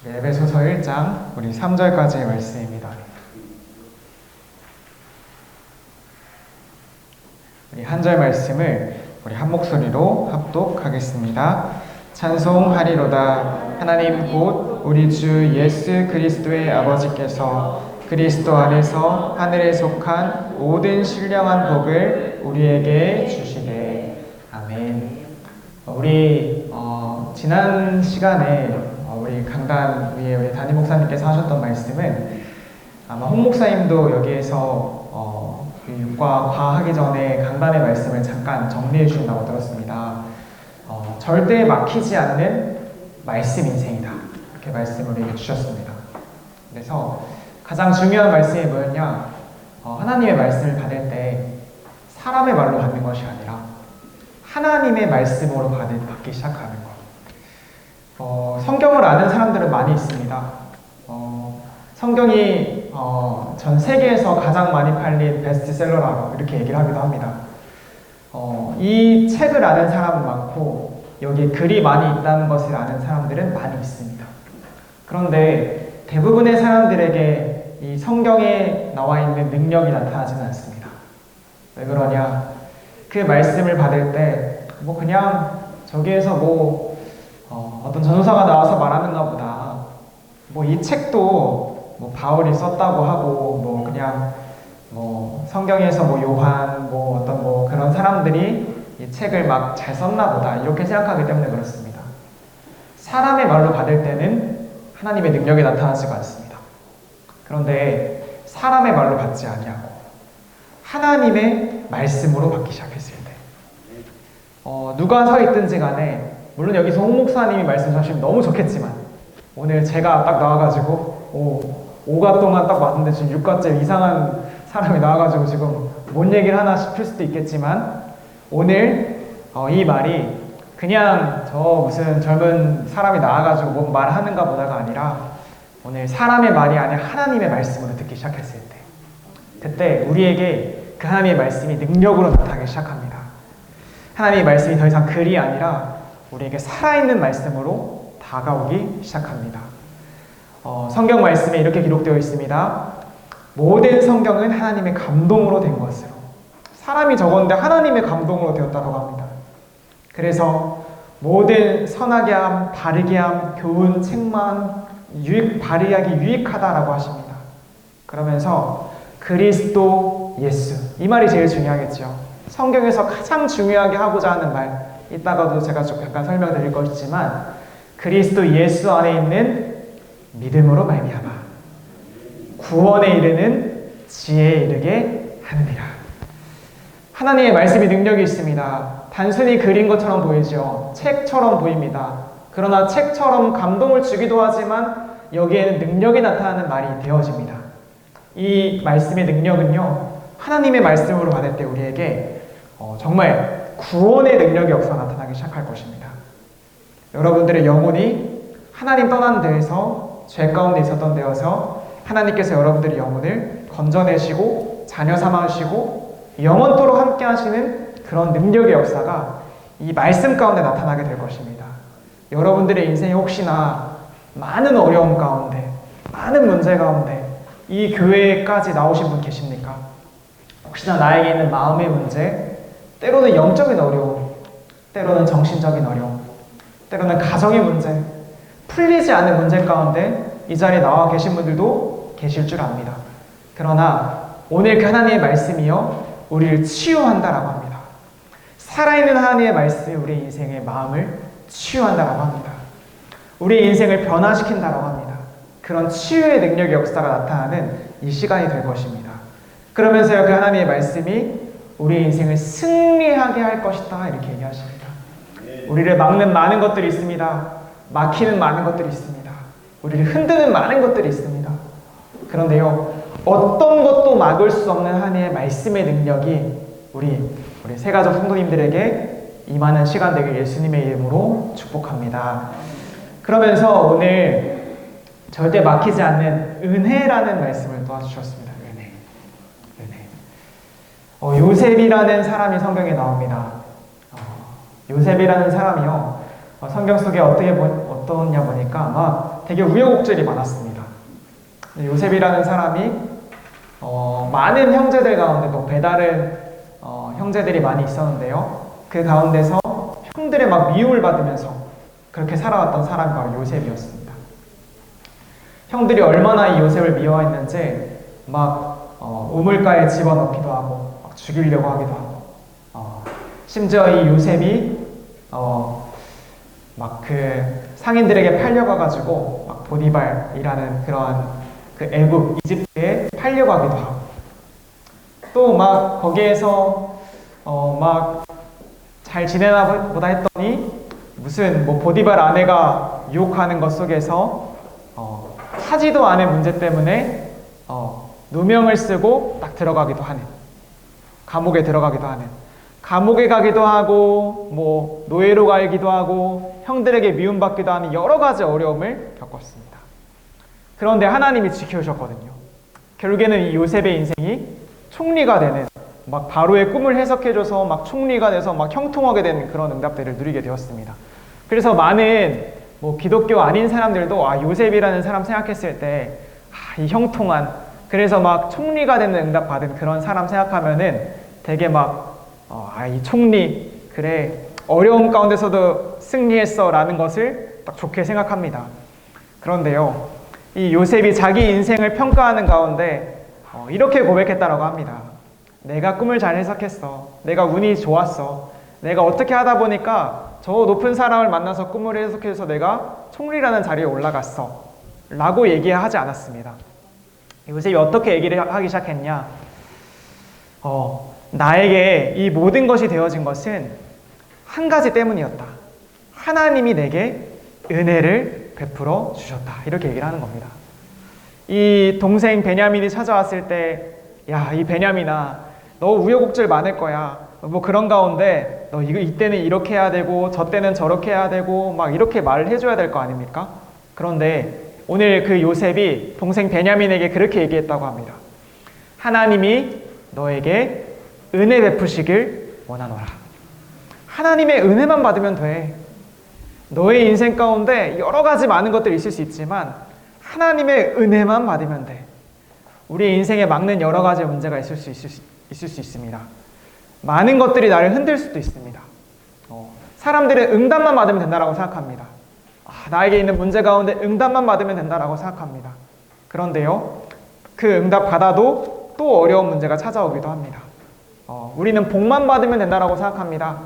에베소서 1장 우리 3절까지의 말씀입니다. 우리 한 절 말씀을 우리 한 목소리로 합독하겠습니다. 찬송하리로다. 하나님 곧 우리 주 예수 그리스도의 아버지께서 그리스도 안에서 하늘에 속한 모든 신령한 복을 우리에게 주시되. 아멘. 우리 지난 시간에 우리 강단 위에 우리 담임 목사님께서 하셨던 말씀은 아마 홍 목사님도 여기에서 육과 과하기 전에 강단의 말씀을 잠깐 정리해 주신다고 들었습니다. 절대 막히지 않는 말씀 인생이다, 이렇게 말씀을 우리에게 주셨습니다. 그래서 가장 중요한 말씀이 뭐였냐, 하나님의 말씀을 받을 때 사람의 말로 받는 것이 아니라 하나님의 말씀으로 받기 시작하는 것. 성경을 아는 사람들은 많이 있습니다. 성경이 전 세계에서 가장 많이 팔린 베스트셀러라고 이렇게 얘기를 하기도 합니다. 이 책을 아는 사람은 많고 여기에 글이 많이 있다는 것을 아는 사람들은 많이 있습니다. 그런데 대부분의 사람들에게 이 성경에 나와 있는 능력이 나타나지는 않습니다. 왜 그러냐? 그 말씀을 받을 때 뭐 그냥 저기에서 어떤 전도사가 나와서 말하는가 보다, 이 책도 바울이 썼다고 하고 그냥 성경에서 요한 어떤 그런 사람들이 이 책을 막 잘 썼나 보다, 이렇게 생각하기 때문에 그렇습니다. 사람의 말로 받을 때는 하나님의 능력이 나타나지가 않습니다. 그런데 사람의 말로 받지 아니하고 하나님의 말씀으로 받기 시작했을 때, 누가 서 있든지 간에, 물론 여기서 홍 목사님이 말씀하시면 너무 좋겠지만, 오늘 제가 딱 나와가지고 5가 동안 딱 왔는데 지금 6가째 이상한 사람이 나와가지고 지금 뭔 얘기를 하나 싶을 수도 있겠지만, 오늘 이 말이 그냥 저 무슨 젊은 사람이 나와가지고 뭔 말하는가 보다가 아니라, 오늘 사람의 말이 아니라 하나님의 말씀으로 듣기 시작했을 때, 그때 우리에게 그 하나님의 말씀이 능력으로 나타나기 시작합니다. 하나님의 말씀이 더 이상 글이 아니라 우리에게 살아있는 말씀으로 다가오기 시작합니다. 성경 말씀에 이렇게 기록되어 있습니다. 모든 성경은 하나님의 감동으로 된 것으로. 사람이 적었는데 하나님의 감동으로 되었다고 합니다. 그래서 모든 선하게 함, 바르게 함, 교훈, 책망, 발의하기 유익하다라고 하십니다. 그러면서 그리스도 예수, 이 말이 제일 중요하겠죠. 성경에서 가장 중요하게 하고자 하는 말, 이따가도 제가 좀 약간 설명드릴 것이지만, 그리스도 예수 안에 있는 믿음으로 말미암아 구원에 이르는 지혜에 이르게 하느니라. 하나님의 말씀이 능력이 있습니다. 단순히 글인 것처럼 보이죠. 책처럼 보입니다. 그러나 책처럼 감동을 주기도 하지만 여기에는 능력이 나타나는 말이 되어집니다. 이 말씀의 능력은요, 하나님의 말씀으로 받을 때 우리에게 정말 구원의 능력이 역사 나타나기 시작할 것입니다. 여러분들의 영혼이 하나님 떠난 데에서, 죄 가운데 있었던 데여서 하나님께서 여러분들의 영혼을 건져내시고 자녀 삼으시고 영원토록 함께 하시는 그런 능력의 역사가 이 말씀 가운데 나타나게 될 것입니다. 여러분들의 인생에 혹시나 많은 어려움 가운데, 많은 문제 가운데 이 교회까지 나오신 분 계십니까? 혹시나 나에게 있는 마음의 문제, 때로는 영적인 어려움, 때로는 정신적인 어려움, 때로는 가정의 문제, 풀리지 않는 문제 가운데 이 자리에 나와 계신 분들도 계실 줄 압니다. 그러나 오늘 그 하나님의 말씀이요, 우리를 치유한다라고 합니다. 살아있는 하나님의 말씀이 우리 인생의 마음을 치유한다라고 합니다. 우리 인생을 변화시킨다라고 합니다. 그런 치유의 능력의 역사가 나타나는 이 시간이 될 것입니다. 그러면서요, 그 하나님의 말씀이 우리 인생을 승리하게 할 것이다, 이렇게 얘기하십니다. 우리를 막는 많은 것들이 있습니다. 막히는 많은 것들이 있습니다. 우리를 흔드는 많은 것들이 있습니다. 그런데요, 어떤 것도 막을 수 없는 하나님의 말씀의 능력이 우리 새가족 성도님들에게 임하는 시간 되길 예수님의 이름으로 축복합니다. 그러면서 오늘 절대 막히지 않는 은혜라는 말씀을 도와주셨습니다. 요셉이라는 사람이 성경에 나옵니다. 요셉이라는 사람이요, 성경 속에 어떻게 어떠냐 보니까 막 되게 우여곡절이 많았습니다. 요셉이라는 사람이 많은 형제들 가운데 또 배다른 형제들이 많이 있었는데요. 그 가운데서 형들의 막 미움을 받으면서 그렇게 살아왔던 사람이 바로 요셉이었습니다. 형들이 얼마나 이 요셉을 미워했는지 막 우물가에 집어넣기도 하고 막 죽이려고 하기도 하고 심지어 이 요셉이 막 그 상인들에게 팔려가가지고 막 보디발이라는 그런 그 애국 이집트에 팔려가기도 하고 또 막 거기에서 막 잘 지내나 보다 했더니 무슨 뭐 보디발 아내가 유혹하는 것 속에서 하지도 않은 문제 때문에 누명을 쓰고 딱 들어가기도 하는, 감옥에 들어가기도 하는, 감옥에 가기도 하고 뭐 노예로 가기도 하고 형들에게 미움받기도 하는 여러 가지 어려움을 겪었습니다. 그런데 하나님이 지켜주셨거든요. 결국에는 이 요셉의 인생이 총리가 되는, 막 바로의 꿈을 해석해줘서 막 총리가 돼서 막 형통하게 되는 그런 응답들을 누리게 되었습니다. 그래서 많은 뭐 기독교 아닌 사람들도 요셉이라는 사람 생각했을 때 이 형통한, 그래서 막 총리가 되는 응답 받은 그런 사람 생각하면은 되게 막 이 총리 그래 어려움 가운데서도 승리했어 라는 것을 딱 좋게 생각합니다. 그런데요, 이 요셉이 자기 인생을 평가하는 가운데 이렇게 고백했다라고 합니다. 내가 꿈을 잘 해석했어. 내가 운이 좋았어. 내가 어떻게 하다 보니까 저 높은 사람을 만나서 꿈을 해석해서 내가 총리라는 자리에 올라갔어 라고 얘기하지 않았습니다. 요셉이 어떻게 얘기를 하기 시작했냐, 나에게 이 모든 것이 되어진 것은 한 가지 때문이었다. 하나님이 내게 은혜를 베풀어 주셨다. 이렇게 얘기를 하는 겁니다. 이 동생 베냐민이 찾아왔을 때, 야, 이 베냐민아, 너 우여곡절 많을 거야. 뭐 그런 가운데 너 이때는 이렇게 해야 되고 저 때는 저렇게 해야 되고 막 이렇게 말을 해줘야 될 거 아닙니까? 그런데 오늘 그 요셉이 동생 베냐민에게 그렇게 얘기했다고 합니다. 하나님이 너에게 은혜 베푸시길 원하노라. 하나님의 은혜만 받으면 돼. 너의 인생 가운데 여러 가지 많은 것들이 있을 수 있지만 하나님의 은혜만 받으면 돼. 우리 인생에 막는 여러 가지 문제가 있을 수 있습니다. 많은 것들이 나를 흔들 수도 있습니다. 사람들은 응답만 받으면 된다고 생각합니다. 나에게 있는 문제 가운데 응답만 받으면 된다고 생각합니다. 그런데요, 그 응답 받아도 또 어려운 문제가 찾아오기도 합니다. 우리는 복만 받으면 된다고 생각합니다.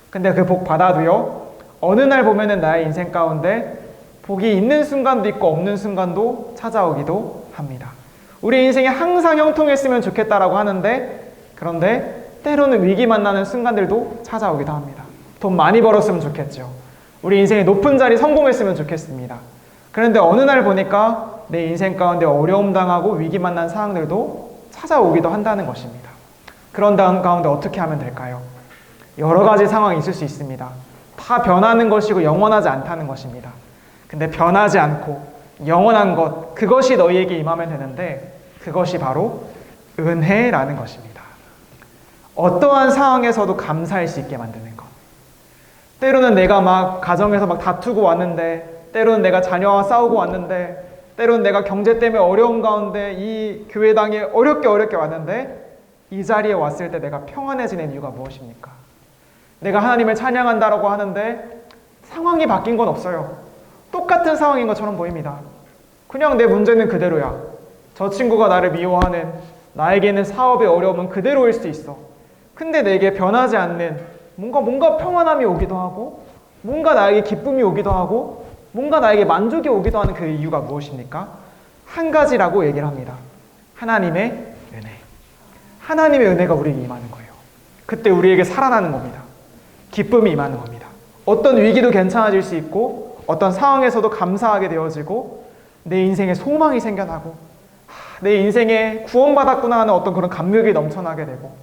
근데 그 복 받아도요, 어느 날 보면은 나의 인생 가운데 복이 있는 순간도 있고 없는 순간도 찾아오기도 합니다. 우리 인생이 항상 형통했으면 좋겠다라고 하는데, 그런데 때로는 위기 만나는 순간들도 찾아오기도 합니다. 돈 많이 벌었으면 좋겠죠. 우리 인생의 높은 자리 성공했으면 좋겠습니다. 그런데 어느 날 보니까 내 인생 가운데 어려움 당하고 위기 만난 상황들도 찾아오기도 한다는 것입니다. 그런 가운데 어떻게 하면 될까요? 여러 가지 상황이 있을 수 있습니다. 다 변하는 것이고 영원하지 않다는 것입니다. 근데 변하지 않고 영원한 것, 그것이 너희에게 임하면 되는데 그것이 바로 은혜라는 것입니다. 어떠한 상황에서도 감사할 수 있게 만드는 것. 때로는 내가 막 가정에서 막 다투고 왔는데, 때로는 내가 자녀와 싸우고 왔는데, 때로는 내가 경제 때문에 어려운 가운데 이 교회당에 어렵게 왔는데, 이 자리에 왔을 때 내가 평안해지는 이유가 무엇입니까? 내가 하나님을 찬양한다라고 하는데 상황이 바뀐 건 없어요. 똑같은 상황인 것처럼 보입니다. 그냥 내 문제는 그대로야. 저 친구가 나를 미워하는, 나에게는 사업의 어려움은 그대로일 수 있어. 근데 내게 변하지 않는 뭔가 평안함이 오기도 하고, 뭔가 나에게 기쁨이 오기도 하고, 뭔가 나에게 만족이 오기도 하는 그 이유가 무엇입니까? 한 가지라고 얘기를 합니다. 하나님의 은혜. 하나님의 은혜가 우리에게 임하는 거예요. 그때 우리에게 살아나는 겁니다. 기쁨이 임하는 겁니다. 어떤 위기도 괜찮아질 수 있고, 어떤 상황에서도 감사하게 되어지고, 내 인생에 소망이 생겨나고, 내 인생에 구원받았구나 하는 어떤 그런 감격이 넘쳐나게 되고,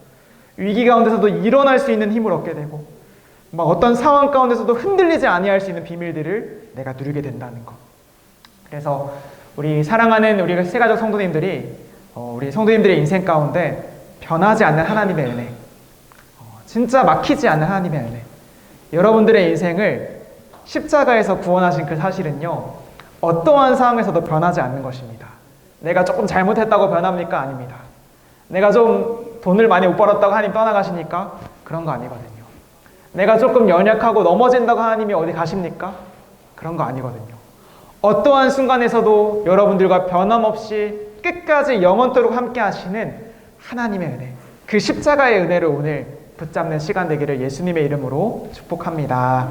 위기 가운데서도 일어날 수 있는 힘을 얻게 되고, 막 어떤 상황 가운데서도 흔들리지 아니할 수 있는 비밀들을 내가 누리게 된다는 것. 그래서 우리 사랑하는 우리 세가족 성도님들이 우리 성도님들의 인생 가운데 변하지 않는 하나님의 은혜, 진짜 막히지 않는 하나님의 은혜, 여러분들의 인생을 십자가에서 구원하신 그 사실은요, 어떠한 상황에서도 변하지 않는 것입니다. 내가 조금 잘못했다고 변합니까? 아닙니다. 내가 좀 돈을 많이 못 벌었다고 하나님 떠나가시니까? 그런 거 아니거든요. 내가 조금 연약하고 넘어진다고 하나님이 어디 가십니까? 그런 거 아니거든요. 어떠한 순간에서도 여러분들과 변함없이 끝까지 영원토록 함께 하시는 하나님의 은혜, 그 십자가의 은혜를 오늘 붙잡는 시간 되기를 예수님의 이름으로 축복합니다.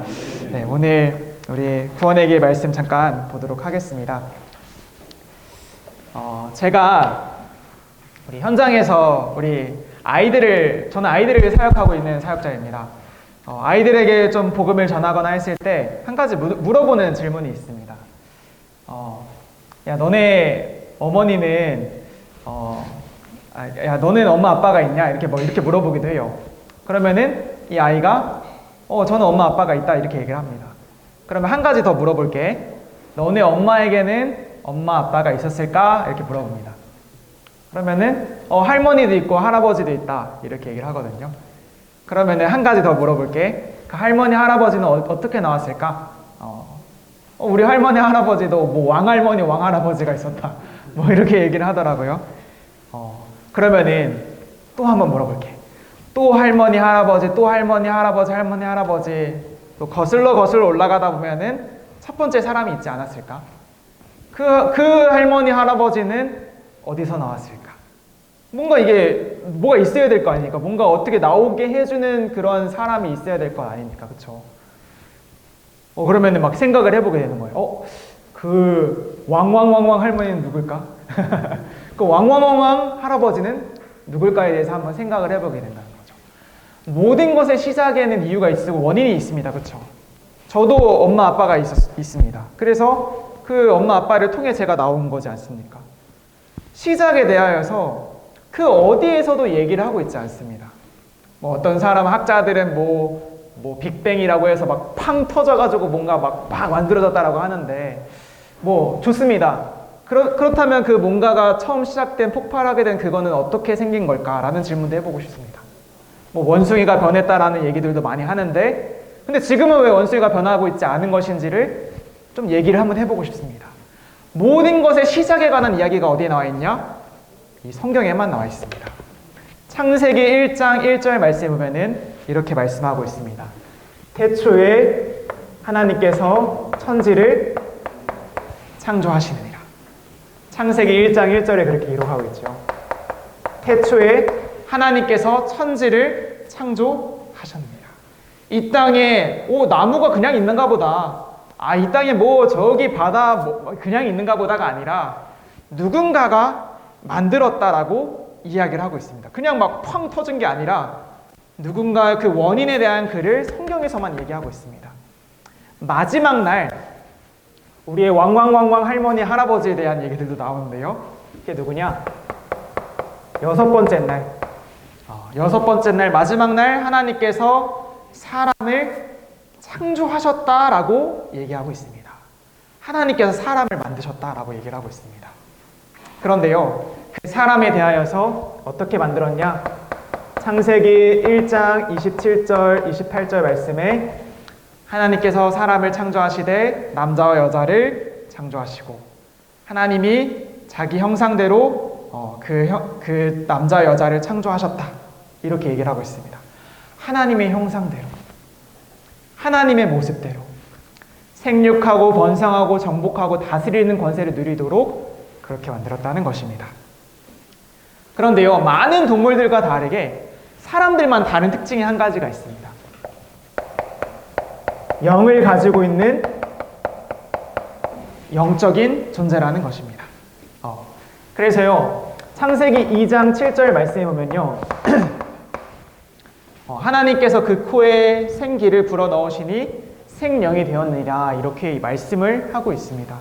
네, 오늘 우리 구원의 길 말씀 잠깐 보도록 하겠습니다. 제가 우리 현장에서 저는 아이들을 사역하고 있는 사역자입니다. 아이들에게 좀 복음을 전하거나 했을 때 한 가지 물어보는 질문이 있습니다. 야, 너네 어머니는 야, 너는 엄마 아빠가 있냐? 이렇게 물어보기도 해요. 그러면은 이 아이가 저는 엄마 아빠가 있다 이렇게 얘기를 합니다. 그러면 한 가지 더 물어볼게. 너네 엄마에게는 엄마 아빠가 있었을까? 이렇게 물어봅니다. 그러면은 할머니도 있고 할아버지도 있다 이렇게 얘기를 하거든요. 그러면은 한 가지 더 물어볼게. 그 할머니 할아버지는 어떻게 나왔을까? 우리 할머니 할아버지도 뭐 왕할머니 왕할아버지가 있었다 뭐 이렇게 얘기를 하더라고요. 그러면은 또 한번 물어볼게. 또 할머니 할아버지 또 할머니 할아버지 할머니 할아버지 또 거슬러 올라가다 보면은 첫 번째 사람이 있지 않았을까? 그 할머니 할아버지는 어디서 나왔을까? 뭐가 있어야 될 거 아닙니까? 뭔가 어떻게 나오게 해주는 그런 사람이 있어야 될 거 아닙니까? 그쵸? 그러면은 막 생각을 해보게 되는 거예요. 그 왕왕왕왕 할머니는 누굴까? 그 왕왕왕왕 할아버지는 누굴까에 대해서 한번 생각을 해보게 된다는 거죠. 모든 것의 시작에는 이유가 있고 원인이 있습니다. 그쵸? 저도 엄마 아빠가 있습니다. 그래서 그 엄마 아빠를 통해 제가 나온 거지 않습니까? 시작에 대하여서 그 어디에서도 얘기를 하고 있지 않습니다. 뭐 어떤 사람 학자들은 뭐 빅뱅이라고 해서 막 팡 터져가지고 뭔가 막 만들어졌다라고 하는데 뭐 좋습니다. 그렇다면 그 뭔가가 처음 시작된 폭발하게 된 그거는 어떻게 생긴 걸까라는 질문도 해보고 싶습니다. 뭐 원숭이가 변했다라는 얘기들도 많이 하는데 근데 지금은 왜 원숭이가 변하고 있지 않은 것인지를 좀 얘기를 한번 해보고 싶습니다. 모든 것의 시작에 관한 이야기가 어디에 나와 있냐? 이 성경에만 나와 있습니다. 창세기 1장 1절 말씀에 보면은 이렇게 말씀하고 있습니다. 태초에 하나님께서 천지를 창조하시느니라. 창세기 1장 1절에 그렇게 기록하고 있죠. 태초에 하나님께서 천지를 창조하셨느니라. 이 땅에 나무가 그냥 있는가 보다. 이 땅에 저기 바다 그냥 있는가 보다가 아니라 누군가가 만들었다라고 이야기를 하고 있습니다. 그냥 막 팡 터진 게 아니라 누군가 그 원인에 대한 글을 성경에서만 얘기하고 있습니다. 마지막 날 우리의 왕왕왕왕 할머니 할아버지에 대한 얘기들도 나오는데요. 그게 누구냐? 여섯 번째 날 마지막 날 하나님께서 사람을 창조하셨다라고 얘기하고 있습니다. 하나님께서 사람을 만드셨다라고 얘기를 하고 있습니다. 그런데요, 그 사람에 대하여서 어떻게 만들었냐? 창세기 1장 27절, 28절 말씀에 하나님께서 사람을 창조하시되 남자와 여자를 창조하시고 하나님이 자기 형상대로 그 남자와 여자를 창조하셨다. 이렇게 얘기를 하고 있습니다. 하나님의 형상대로, 하나님의 모습대로 생육하고 번성하고 정복하고 다스리는 권세를 누리도록 그렇게 만들었다는 것입니다. 그런데요, 많은 동물들과 다르게 사람들만 다른 특징이 한 가지가 있습니다. 영을 가지고 있는 영적인 존재라는 것입니다. 그래서요, 창세기 2장 7절 말씀에 보면요, 하나님께서 그 코에 생기를 불어넣으시니 생명이 되었느니라 이렇게 말씀을 하고 있습니다.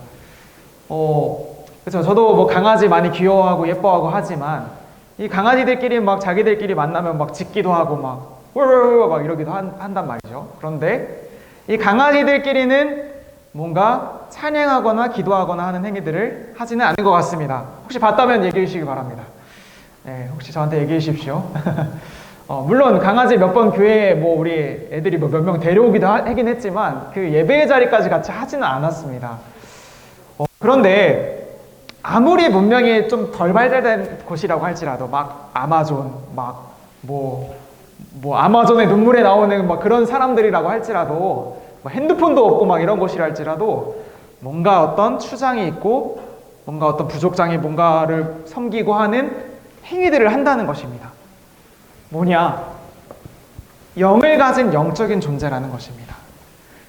그렇죠. 저도 강아지 많이 귀여워하고 예뻐하고 하지만 이 강아지들끼리 자기들끼리 만나면 짖기도 하고 막 이러기도 한단 말이죠. 그런데 이 강아지들끼리는 뭔가 찬양하거나 기도하거나 하는 행위들을 하지는 않은 것 같습니다. 혹시 봤다면 얘기해 주시기 바랍니다. 네, 혹시 저한테 얘기해 주십시오. 물론 강아지 몇 번 교회에 뭐 우리 애들이 뭐 몇 명 데려오기도 하긴 했지만 그 예배의 자리까지 같이 하지는 않았습니다. 그런데 아무리 문명이 좀 덜 발달된 곳이라고 할지라도 막 아마존 뭐 아마존의 눈물에 나오는 막 그런 사람들이라고 할지라도 뭐 핸드폰도 없고 막 이런 곳이라 할지라도 뭔가 어떤 추장이 있고 뭔가 어떤 부족장이 뭔가를 섬기고 하는 행위들을 한다는 것입니다. 뭐냐? 영을 가진 영적인 존재라는 것입니다.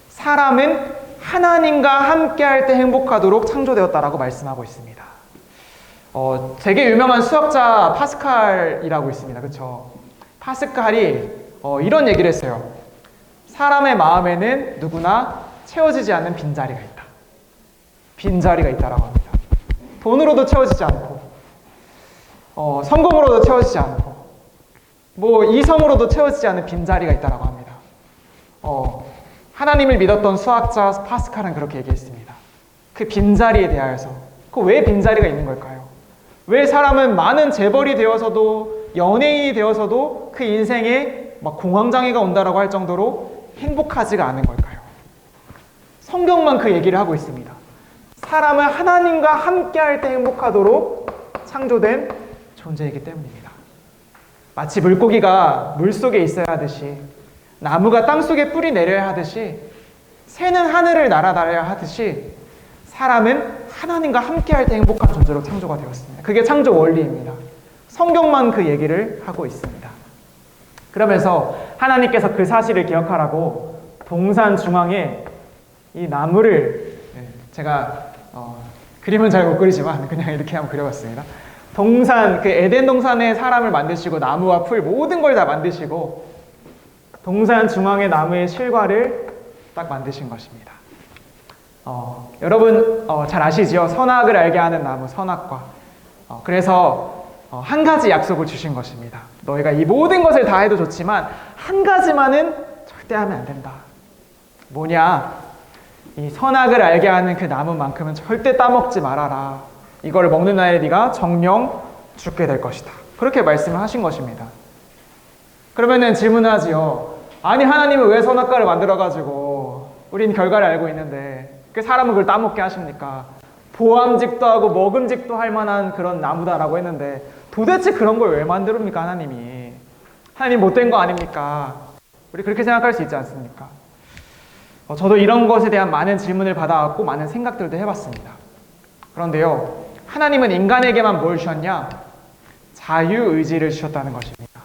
사람은 하나님과 함께할 때 행복하도록 창조되었다라고 말씀하고 있습니다. 되게 유명한 수학자 파스칼이라고 있습니다. 그렇죠? 파스칼이 이런 얘기를 했어요. 사람의 마음에는 누구나 채워지지 않는 빈자리가 있다. 빈자리가 있다라고 합니다. 돈으로도 채워지지 않고 성공으로도 채워지지 않고 뭐 이성으로도 채워지지 않는 빈자리가 있다라고 합니다. 하나님을 믿었던 수학자 파스칼은 그렇게 얘기했습니다. 그 빈자리에 대하여서 그 왜 빈자리가 있는 걸까요? 왜 사람은 많은 재벌이 되어서도 연예인이 되어서도 그 인생에 막 공황장애가 온다라고 할 정도로 행복하지가 않은 걸까요? 성경만 그 얘기를 하고 있습니다. 사람은 하나님과 함께할 때 행복하도록 창조된 존재이기 때문입니다. 마치 물고기가 물속에 있어야 하듯이 나무가 땅속에 뿌리 내려야 하듯이 새는 하늘을 날아다녀야 하듯이 사람은 하나님과 함께할 때 행복한 존재로 창조가 되었습니다. 그게 창조 원리입니다. 성경만 그 얘기를 하고 있습니다. 그러면서 하나님께서 그 사실을 기억하라고 동산 중앙에 이 나무를 제가 그림은 잘 못 그리지만 그냥 이렇게 한번 그려봤습니다. 동산, 그 에덴 동산에 사람을 만드시고 나무와 풀 모든 걸 다 만드시고 동산 중앙의 나무의 실과를 딱 만드신 것입니다. 여러분 잘 아시죠? 선악을 알게 하는 나무, 선악과. 그래서 한 가지 약속을 주신 것입니다. 너희가 이 모든 것을 다 해도 좋지만 한 가지만은 절대 하면 안 된다. 뭐냐? 이 선악을 알게 하는 그 나무만큼은 절대 따먹지 말아라. 이걸 먹는 날에 네가 정령 죽게 될 것이다. 그렇게 말씀을 하신 것입니다. 그러면은 질문을 하지요. 아니 하나님은 왜 선악과를 만들어가지고 우린 결과를 알고 있는데 그 사람은 그걸 따먹게 하십니까? 보암직도 하고 먹음직도 할 만한 그런 나무다라고 했는데 도대체 그런 걸 왜 만들옵니까 하나님이? 하나님 못된 거 아닙니까? 우리 그렇게 생각할 수 있지 않습니까? 저도 이런 것에 대한 많은 질문을 받아왔고 많은 생각들도 해봤습니다. 그런데요, 하나님은 인간에게만 뭘 주셨냐? 자유의지를 주셨다는 것입니다.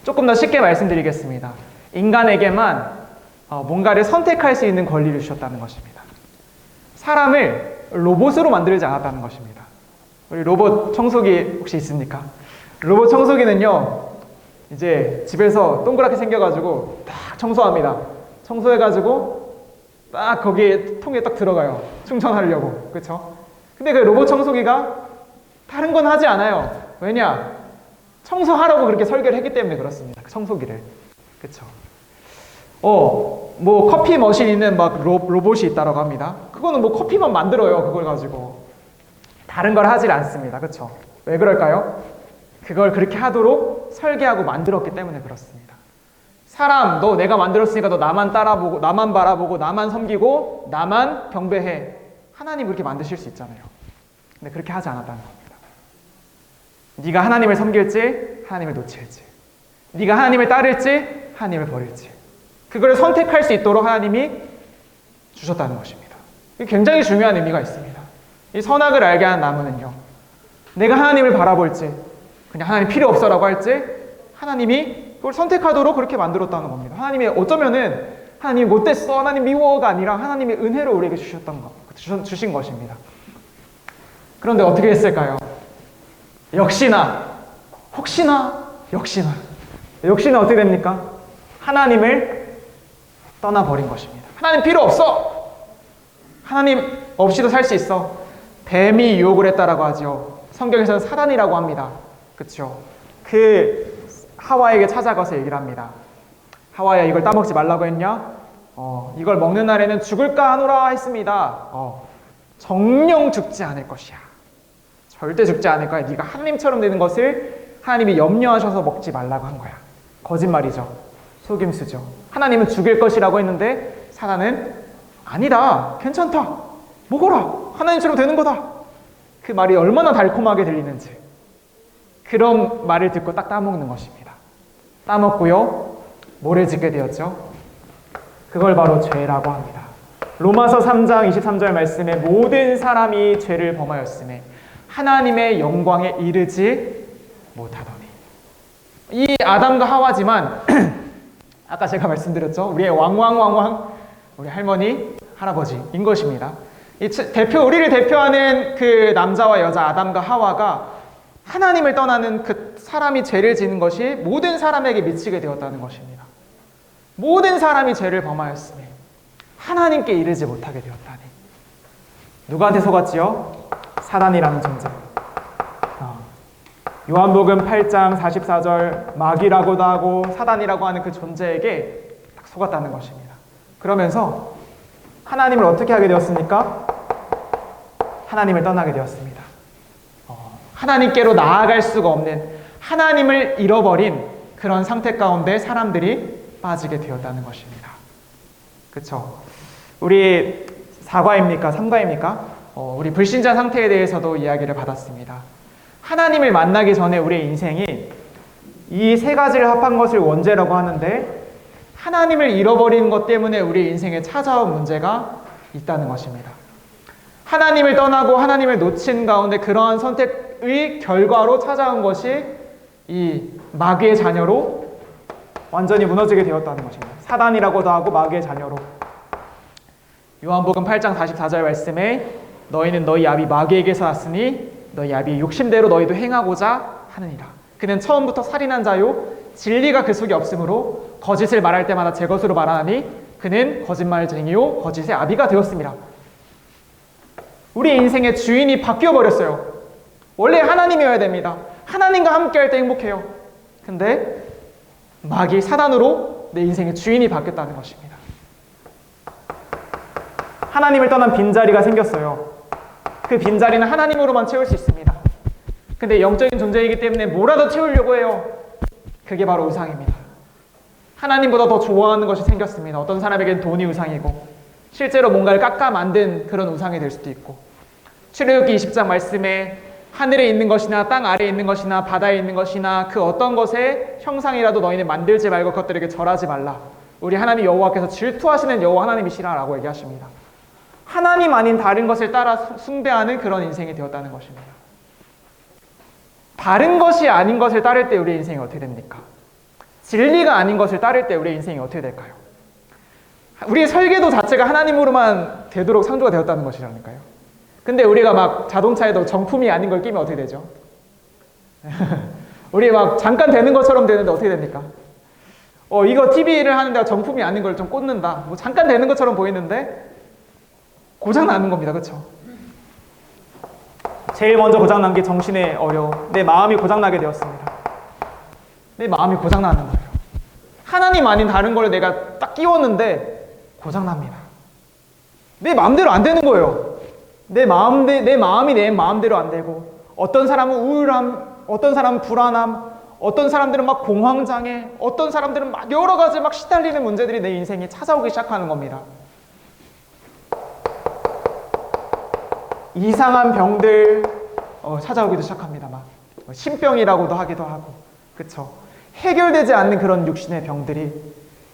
조금 더 쉽게 말씀드리겠습니다. 인간에게만 뭔가를 선택할 수 있는 권리를 주셨다는 것입니다. 사람을 로봇으로 만들지 않았다는 것입니다. 우리 로봇 청소기 혹시 있습니까? 로봇 청소기는요, 이제 집에서 동그랗게 생겨가지고 딱 청소합니다. 청소해가지고 딱 거기에 통에 딱 들어가요. 충전하려고. 그렇죠? 근데 그 로봇 청소기가 다른 건 하지 않아요. 왜냐? 청소하라고 그렇게 설계를 했기 때문에 그렇습니다. 그 청소기를. 그렇죠? 뭐 커피 머신 있는 막 로봇이 있다라고 합니다. 그거는 뭐 커피만 만들어요. 그걸 가지고. 다른 걸 하질 않습니다. 그렇죠? 왜 그럴까요? 그걸 그렇게 하도록 설계하고 만들었기 때문에 그렇습니다. 사람, 너 내가 만들었으니까 너 나만 따라보고, 나만 바라보고, 나만 섬기고, 나만 경배해. 하나님 그렇게 만드실 수 있잖아요. 근데 그렇게 하지 않았다는 겁니다. 네가 하나님을 섬길지, 하나님을 놓칠지. 네가 하나님을 따를지, 하나님을 버릴지. 그걸 선택할 수 있도록 하나님이 주셨다는 것입니다. 이게 굉장히 중요한 의미가 있습니다. 이 선악을 알게 하는 나무는요, 내가 하나님을 바라볼지, 그냥 하나님 필요 없어라고 할지, 하나님이 그걸 선택하도록 그렇게 만들었다는 겁니다. 하나님이 어쩌면은 하나님이 못됐어, 하나님 미워가 아니라 하나님의 은혜로 우리에게 주신 것입니다. 그런데 어떻게 했을까요? 역시나 어떻게 됩니까? 하나님을 떠나버린 것입니다. 하나님 필요 없어! 하나님 없이도 살 수 있어. 뱀이 유혹을 했다라고 하죠. 성경에서는 사단이라고 합니다. 그렇죠? 그 하와에게 찾아가서 얘기를 합니다. 하와야, 이걸 따먹지 말라고 했냐? 이걸 먹는 날에는 죽을까 하노라 했습니다. 정령 죽지 않을 것이야. 절대 죽지 않을 거야. 네가 하나님처럼 되는 것을 하나님이 염려하셔서 먹지 말라고 한 거야. 거짓말이죠. 속임수죠. 하나님은 죽일 것이라고 했는데 사단은 아니다. 괜찮다. 먹어라. 하나님처럼 되는 거다. 그 말이 얼마나 달콤하게 들리는지. 그런 말을 듣고 딱 따먹는 것입니다. 따먹고요. 뭐를 짓게 되었죠? 그걸 바로 죄라고 합니다. 로마서 3장 23절 말씀에 모든 사람이 죄를 범하였음에 하나님의 영광에 이르지 못하더니. 이 아담과 하와지만 아까 제가 말씀드렸죠. 우리의 왕왕왕왕 우리 할머니, 할아버지인 것입니다. 우리를 대표하는 그 남자와 여자 아담과 하와가 하나님을 떠나는 그 사람이 죄를 지는 것이 모든 사람에게 미치게 되었다는 것입니다. 모든 사람이 죄를 범하였으니 하나님께 이르지 못하게 되었다니. 누구한테 속았지요? 사단이라는 존재. 요한복음 8장 44절 마귀라고도 하고 사단이라고 하는 그 존재에게 딱 속았다는 것입니다. 그러면서 하나님을 어떻게 하게 되었습니까? 하나님을 떠나게 되었습니다. 하나님께로 나아갈 수가 없는, 하나님을 잃어버린 그런 상태 가운데 사람들이 빠지게 되었다는 것입니다. 그렇죠? 우리 4과입니까? 3과입니까? 우리 불신자 상태에 대해서도 이야기를 받았습니다. 하나님을 만나기 전에 우리의 인생이 이 세 가지를 합한 것을 원죄라고 하는데 하나님을 잃어버리는 것 때문에 우리 인생에 찾아온 문제가 있다는 것입니다. 하나님을 떠나고 하나님을 놓친 가운데 그러한 선택의 결과로 찾아온 것이 이 마귀의 자녀로 완전히 무너지게 되었다는 것입니다. 사단이라고도 하고 마귀의 자녀로. 요한복음 8장 44절 말씀에 너희는 너희 아비 마귀에게서 났으니 너희 아비의 욕심대로 너희도 행하고자 하느니라. 그는 처음부터 살인한 자요 진리가 그 속에 없으므로 거짓을 말할 때마다 제 것으로 말하나니 그는 거짓말쟁이요 거짓의 아비가 되었습니다. 우리 인생의 주인이 바뀌어버렸어요. 원래 하나님이어야 됩니다. 하나님과 함께할 때 행복해요. 근데 마귀 사단으로 내 인생의 주인이 바뀌었다는 것입니다. 하나님을 떠난 빈자리가 생겼어요. 그 빈자리는 하나님으로만 채울 수 있습니다. 근데 영적인 존재이기 때문에 뭐라도 채우려고 해요. 그게 바로 우상입니다. 하나님보다 더 좋아하는 것이 생겼습니다. 어떤 사람에게는 돈이 우상이고 실제로 뭔가를 깎아 만든 그런 우상이 될 수도 있고, 출애굽기 20장 말씀에 하늘에 있는 것이나 땅 아래에 있는 것이나 바다에 있는 것이나 그 어떤 것의 형상이라도 너희는 만들지 말고 그것들에게 절하지 말라. 우리 하나님 여호와께서 질투하시는 여호와 하나님이시라 라고 얘기하십니다. 하나님 아닌 다른 것을 따라 숭배하는 그런 인생이 되었다는 것입니다. 다른 것이 아닌 것을 따를 때 우리의 인생이 어떻게 됩니까? 진리가 아닌 것을 따를 때 우리의 인생이 어떻게 될까요? 우리의 설계도 자체가 하나님으로만 되도록 창조가 되었다는 것이라니까요. 근데 우리가 막 자동차에도 정품이 아닌 걸 끼면 어떻게 되죠? 우리 막 잠깐 되는 것처럼 되는데 어떻게 됩니까? 이거 TV를 하는데 정품이 아닌 걸 좀 꽂는다. 뭐 잠깐 되는 것처럼 보이는데 고장 나는 겁니다. 그렇죠? 제일 먼저 고장 난 게 정신의 어려움. 내 마음이 고장 나게 되었습니다. 내 마음이 고장 나는 거예요. 하나님 아닌 다른 걸 내가 딱 끼웠는데 고장 납니다. 내 마음대로 안 되는 거예요. 내 마음이 내 마음대로 안 되고, 어떤 사람은 우울함, 어떤 사람은 불안함, 어떤 사람들은 막 공황장애, 어떤 사람들은 막 여러 가지 막 시달리는 문제들이 내 인생에 찾아오기 시작하는 겁니다. 이상한 병들 찾아오기도 시작합니다. 막 신병이라고도 하기도 하고, 그쵸? 해결되지 않는 그런 육신의 병들이,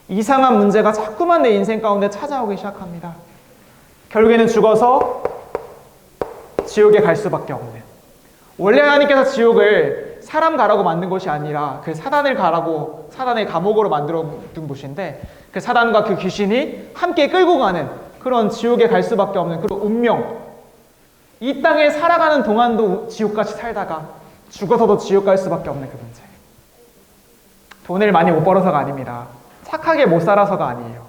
이상한 문제가 자꾸만 내 인생 가운데 찾아오기 시작합니다. 결국에는 죽어서 지옥에 갈 수밖에 없는. 원래 하나님께서 지옥을 사람 가라고 만든 곳이 아니라 그 사단을 가라고, 사단의 감옥으로 만들어 둔 곳인데, 그 사단과 그 귀신이 함께 끌고 가는 그런 지옥에 갈 수밖에 없는 그런 운명. 이 땅에 살아가는 동안도 지옥같이 살다가 죽어서도 지옥 갈 수밖에 없는 그 문제. 돈을 많이 못 벌어서가 아닙니다. 착하게 못 살아서가 아니에요.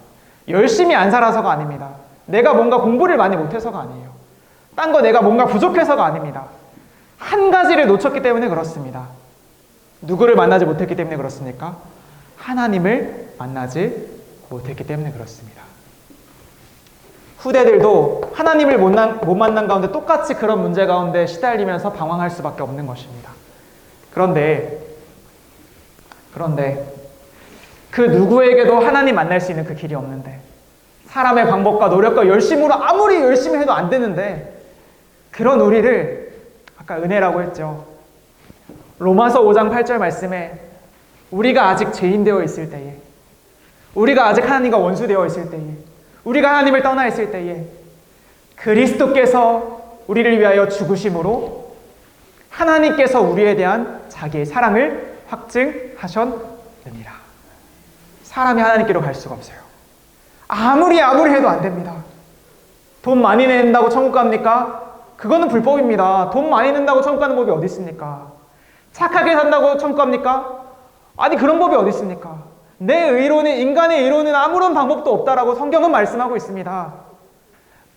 열심히 안 살아서가 아닙니다. 내가 뭔가 공부를 많이 못해서가 아니에요. 딴 거 내가 뭔가 부족해서가 아닙니다. 한 가지를 놓쳤기 때문에 그렇습니다. 누구를 만나지 못했기 때문에 그렇습니까? 하나님을 만나지 못했기 때문에 그렇습니다. 후대들도 하나님을 못 만난 가운데 똑같이 그런 문제 가운데 시달리면서 방황할 수밖에 없는 것입니다. 그런데 그런데 그 누구에게도 하나님 만날 수 있는 그 길이 없는데, 사람의 방법과 노력과 열심으로 아무리 열심히 해도 안 되는데, 그런 우리를 아까 은혜라고 했죠. 로마서 5장 8절 말씀에 우리가 아직 죄인 되어 있을 때에, 우리가 아직 하나님과 원수되어 있을 때에, 우리가 하나님을 떠나 있을 때에 그리스도께서 우리를 위하여 죽으심으로 하나님께서 우리에 대한 자기의 사랑을 확증하셨느니라. 사람이 하나님께로 갈 수가 없어요. 아무리 해도 안 됩니다. 돈 많이 낸다고 천국 갑니까? 그거는 불법입니다. 돈 많이 낸다고 천국 가는 법이 어디 있습니까? 착하게 산다고 천국 갑니까? 아니, 그런 법이 어디 있습니까? 내 의로는, 인간의 의로는 아무런 방법도 없다라고 성경은 말씀하고 있습니다.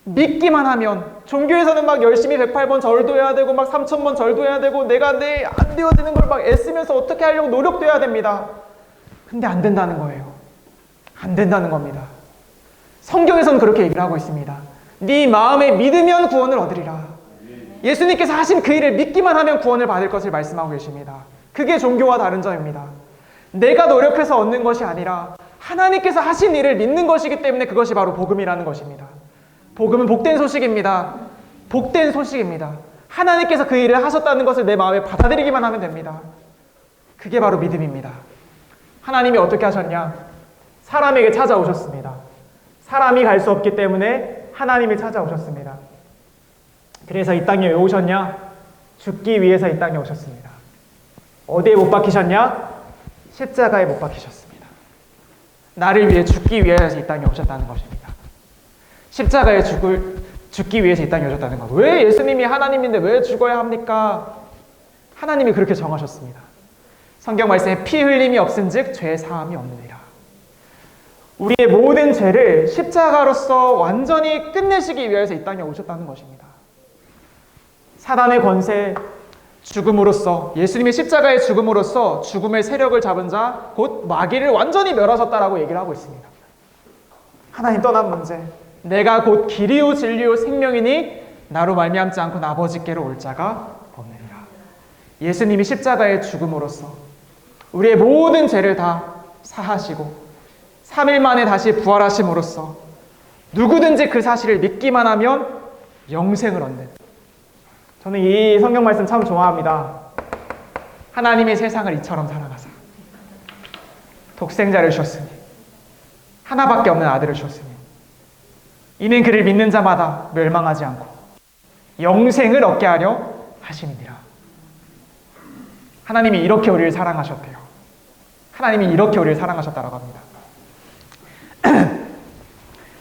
믿기만 하면, 종교에서는 막 열심히 108번 절도 해야 되고 막 3000번 절도 해야 되고 내가 안 되어지는 걸 막 애쓰면서 어떻게 하려고 노력도 해야 됩니다. 근데 안 된다는 거예요. 안 된다는 겁니다. 성경에서는 그렇게 얘기를 하고 있습니다. 네 마음에 믿으면 구원을 얻으리라. 예수님께서 하신 그 일을 믿기만 하면 구원을 받을 것을 말씀하고 계십니다. 그게 종교와 다른 점입니다. 내가 노력해서 얻는 것이 아니라 하나님께서 하신 일을 믿는 것이기 때문에 그것이 바로 복음이라는 것입니다. 복음은 복된 소식입니다. 복된 소식입니다. 하나님께서 그 일을 하셨다는 것을 내 마음에 받아들이기만 하면 됩니다. 그게 바로 믿음입니다. 하나님이 어떻게 하셨냐? 사람에게 찾아오셨습니다. 사람이 갈 수 없기 때문에 하나님이 찾아오셨습니다. 그래서 이 땅에 왜 오셨냐? 죽기 위해서 이 땅에 오셨습니다. 어디에 못 박히셨냐? 십자가에 못 박히셨습니다. 나를 위해 죽기 위해서 이 땅에 오셨다는 것입니다. 십자가에 죽기 위해서 이 땅에 오셨다는 것. 왜 예수님이 하나님인데 왜 죽어야 합니까? 하나님이 그렇게 정하셨습니다. 성경 말씀에 피 흘림이 없은즉 죄 사함이 없느니라. 우리의 모든 죄를 십자가로서 완전히 끝내시기 위해서 이 땅에 오셨다는 것입니다. 사단의 권세, 죽음으로써, 예수님의 십자가의 죽음으로써 죽음의 세력을 잡은 자, 곧 마귀를 완전히 멸하셨다라고 얘기를 하고 있습니다. 하나님 떠난 문제, 내가 곧 길이요 진리요 생명이니 나로 말미암지 않고 아버지께로 올 자가 없느니라. 예수님이 십자가의 죽음으로써 우리의 모든 죄를 다 사하시고 3일 만에 다시 부활하심으로써 누구든지 그 사실을 믿기만 하면 영생을 얻는, 저는 이 성경 말씀 참 좋아합니다. 하나님이 세상을 이처럼 사랑하사 독생자를 주셨으니, 하나밖에 없는 아들을 주셨으니 이는 그를 믿는 자마다 멸망하지 않고 영생을 얻게 하려 하심이니라. 하나님이 이렇게 우리를 사랑하셨대요. 하나님이 이렇게 우리를 사랑하셨다라고 합니다.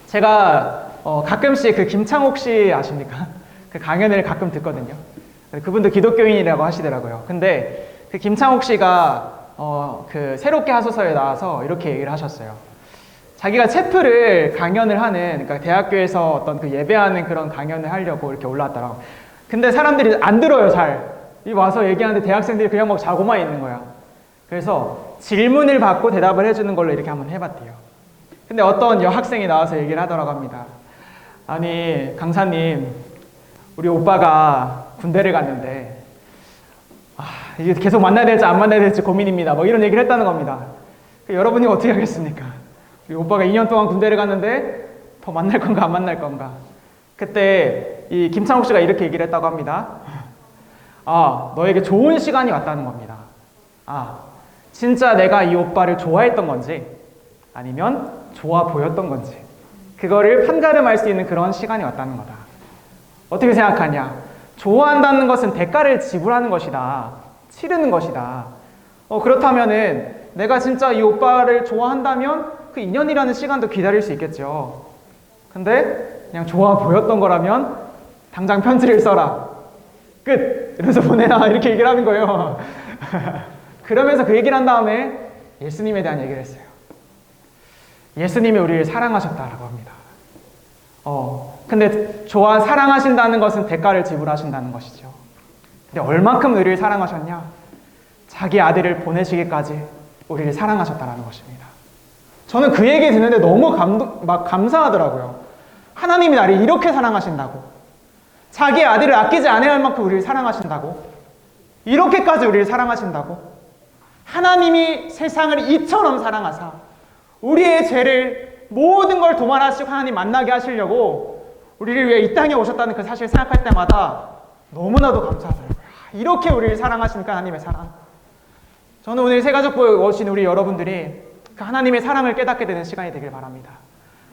제가 가끔씩 그 김창옥 씨 아십니까? 그 강연을 가끔 듣거든요. 그분도 기독교인이라고 하시더라고요. 근데 그 김창옥 씨가 그 새롭게 하소서에 나와서 이렇게 얘기를 하셨어요. 자기가 체프를 강연을 하는, 그러니까 대학교에서 어떤 그 예배하는 그런 강연을 하려고 이렇게 올라왔더라고. 근데 사람들이 안 들어요, 잘. 이 와서 얘기하는데 대학생들이 그냥 막 자고만 있는 거야. 그래서 질문을 받고 대답을 해주는 걸로 이렇게 한번 해봤대요. 근데 어떤 여학생이 나와서 얘기를 하더라고 합니다. 아니, 강사님, 우리 오빠가 군대를 갔는데 이게 계속 만나야 될지 안 만나야 될지 고민입니다. 뭐 이런 얘기를 했다는 겁니다. 여러분이 어떻게 하겠습니까? 우리 오빠가 2년 동안 군대를 갔는데 더 만날 건가 안 만날 건가? 그때 이 김창욱 씨가 이렇게 얘기를 했다고 합니다. 너에게 좋은 시간이 왔다는 겁니다. 진짜 내가 이 오빠를 좋아했던 건지 아니면 좋아 보였던 건지 그거를 판가름할 수 있는 그런 시간이 왔다는 거다. 어떻게 생각하냐? 좋아한다는 것은 대가를 지불하는 것이다. 치르는 것이다. 그렇다면은 내가 진짜 이 오빠를 좋아한다면 그 2년이라는 시간도 기다릴 수 있겠죠. 근데 그냥 좋아 보였던 거라면 당장 편지를 써라. 끝! 이러면서 보내라. 이렇게 얘기를 하는 거예요. 그러면서 그 얘기를 한 다음에 예수님에 대한 얘기를 했어요. 예수님이 우리를 사랑하셨다라고 합니다. 근데 사랑하신다는 것은 대가를 지불하신다는 것이죠. 근데 얼만큼 우리를 사랑하셨냐? 자기 아들을 보내시기까지 우리를 사랑하셨다라는 것입니다. 저는 그 얘기 듣는데 너무 감사하더라고요. 하나님이 나를 이렇게 사랑하신다고, 자기 아들을 아끼지 않을 만큼 우리를 사랑하신다고, 이렇게까지 우리를 사랑하신다고. 하나님이 세상을 이처럼 사랑하사 우리의 죄를 모든 걸 도말하시고 하나님 만나게 하시려고 우리를 위해 이 땅에 오셨다는 그 사실을 생각할 때마다 너무나도 감사하더라고요. 이렇게 우리를 사랑하시니까 하나님의 사랑. 저는 오늘 새가족부에 오신 우리 여러분들이 그 하나님의 사랑을 깨닫게 되는 시간이 되길 바랍니다.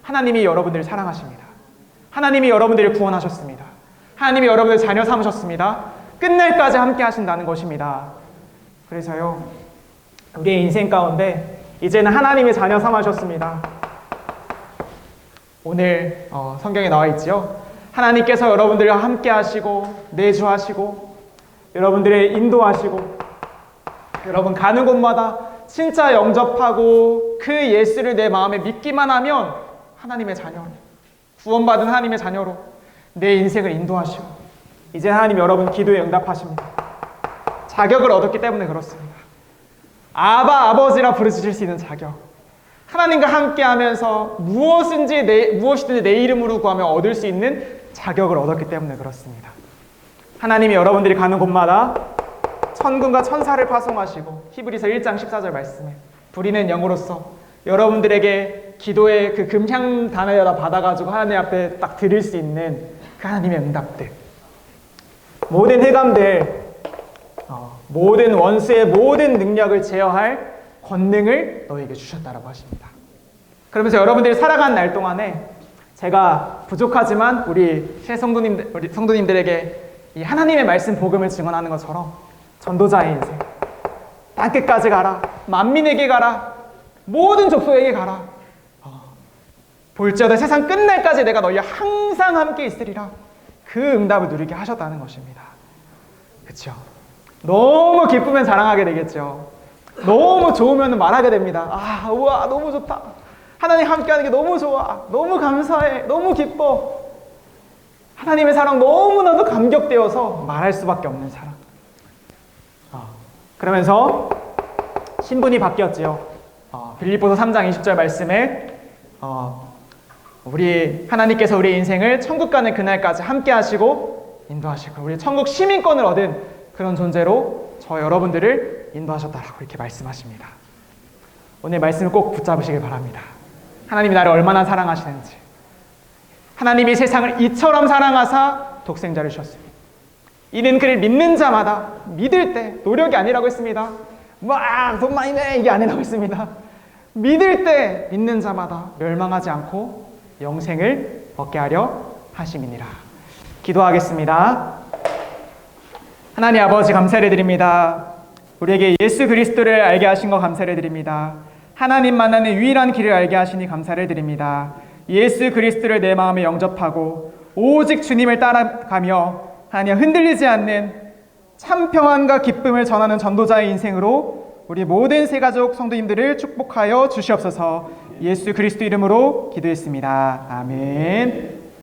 하나님이 여러분들을 사랑하십니다. 하나님이 여러분들을 구원하셨습니다. 하나님이 여러분을 자녀 삼으셨습니다. 끝날까지 함께 하신다는 것입니다. 그래서요, 우리의 인생 가운데 이제는 하나님의 자녀 삼으셨습니다. 오늘 성경에 나와 있지요. 하나님께서 여러분들과 함께 하시고 내주하시고 여러분들을 인도하시고 여러분 가는 곳마다 진짜 영접하고 그 예수를 내 마음에 믿기만 하면 하나님의 자녀로, 구원받은 하나님의 자녀로 내 인생을 인도하시고 이제 하나님 여러분 기도에 응답하십니다. 자격을 얻었기 때문에 그렇습니다. 아바 아버지라 부르실 수 있는 자격, 하나님과 함께하면서 무엇이든지 내 이름으로 구하며 얻을 수 있는 자격을 얻었기 때문에 그렇습니다. 하나님이 여러분들이 가는 곳마다 천군과 천사를 파송하시고 히브리서 1장 14절 말씀에 부리는 영으로서 여러분들에게 기도의 그 금향 단에다 받아가지고 하나님 앞에 딱 드릴 수 있는 그 하나님의 응답들, 모든 흑암들, 모든 원수의 모든 능력을 제어할 권능을 너에게 주셨다라고 하십니다. 그러면서 여러분들이 살아가는 날 동안에 제가 부족하지만 우리 성도님들에게 이 하나님의 말씀 복음을 증언하는 것처럼 전도자의 인생, 땅끝까지 가라, 만민에게 가라, 모든 족속에게 가라, 볼지어다 세상 끝날까지 내가 너희와 항상 함께 있으리라, 그 응답을 누리게 하셨다는 것입니다. 그렇죠? 너무 기쁘면 자랑하게 되겠죠. 너무 좋으면 말하게 됩니다. 아, 우와, 너무 좋다. 하나님 함께하는 게 너무 좋아. 너무 감사해. 너무 기뻐. 하나님의 사랑 너무나도 감격되어서 말할 수밖에 없는 사랑. 그러면서 신분이 바뀌었지요. 빌립보서 3장 20절 말씀에 우리 하나님께서 우리 인생을 천국 가는 그날까지 함께 하시고 인도하시고 우리 천국 시민권을 얻은 그런 존재로 저 여러분들을 인도하셨다라고 이렇게 말씀하십니다. 오늘 말씀을 꼭 붙잡으시길 바랍니다. 하나님이 나를 얼마나 사랑하시는지, 하나님이 세상을 이처럼 사랑하사 독생자를 주셨습니다. 이는 그를 믿는 자마다, 믿을 때, 노력이 아니라고 했습니다. 막 돈 많이 내 이게 아니라고 했습니다. 믿을 때 믿는 자마다 멸망하지 않고 영생을 얻게 하려 하심이니라. 기도하겠습니다. 하나님 아버지 감사를 드립니다. 우리에게 예수 그리스도를 알게 하신 것 감사를 드립니다. 하나님 만나는 유일한 길을 알게 하시니 감사를 드립니다. 예수 그리스도를 내 마음에 영접하고 오직 주님을 따라가며 하나님 흔들리지 않는 참 평안과 기쁨을 전하는 전도자의 인생으로 우리 모든 새가족 성도님들을 축복하여 주시옵소서. 예수 그리스도 이름으로 기도했습니다. 아멘.